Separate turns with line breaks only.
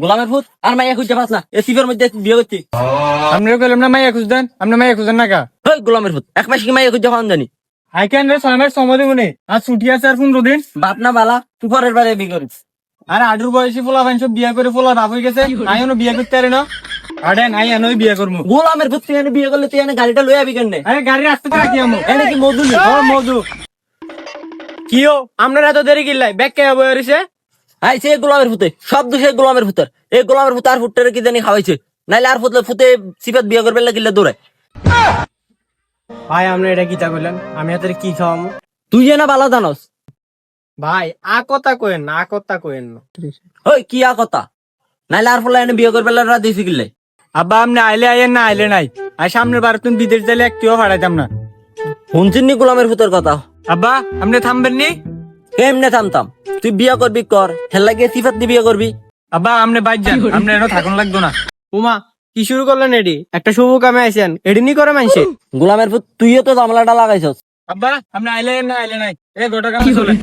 গোলামের ফুট আর মাইয়া খুঁজতে পাস না এ সিফের মধ্যে বিয়ে করছি।
আমরা কইলাম না মাইয়া খুঁজতেন, আপনি মাইয়া খুঁজেন না কা?
ওই গোলামের ফুট এক মাস কি মাইয়া খুঁজতে পান জানি?
আই ক্যান রে 6 মাস সময় দিবনি, আর ছুটি আছে আর 15 দিন।
বাপ না বালা তুই পরের বারে বিয়ে করিস।
আর আডুর বয়সী পোলা ভাই সব বিয়া করে পোলা বাপ হয়ে গেছে, আইনো বিয়া করতে পারে না। আরে নাই আনোই বিয়া করমু।
গোলামের ফুট তুই এনে বিয়ে করলে তুই এনে গাড়িটা লই আবি কেন?
আরে গাড়ি রাস্তাতে রাখি আমু।
এনে কি মধু নি?
ও মধু কিও আমরা এত দেরি কিল্লাই ব্যাগ কে বইরিছে?
আই সে গোলামের ফুটে সব দোষে গোলামের ফুটার। এই গোলামের ফুট আর ফুটটারে কি জানি খাওয়াইছে, নাইলে আর ফুটলে ফুটে সিফাত বিয়ে করবে লাগিলে দৌড়ায়।
ভাই আমরা এটা কিতা কইলেন, আমি হাতে কি খাওয়ামু?
তুই এনা ভালো জানস।
ভাই আ কথা কইেন না, আ কথা কইেন না।
ওই কি আ কথা, নাইলে আর ফুলা এনে বিয়ে করবে লাগা দিছি কিলে।
আব্বা আপনি আইলে আইয়েন না আইলে নাই, আর সামনের বার তুমি বিদেশ যাইলে একটিও ভাড়াইতাম না।
শুনছিস নি গোলামের ফুটের কথা?
আব্বা আপনি থামবেন নি?
কেমনে থামতাম? তুই বিয়ে করবি কর, হেল লাগিয়ে সিফাত দিয়ে বিয়ে করবি।
আব্বা আপনি বাইর যান, আপনি এনে থাকুন লাগতো না। উমা কি শুরু করলেন এডি? একটা শুভ কামে আইছেন, এডি নি করে মানছে।
গোলামের ফুট তুইও তো জামলাটা লাগাইছস।
আব্বা আপনি আইলে না আইলে নাই, এ গোটা কামে চলে।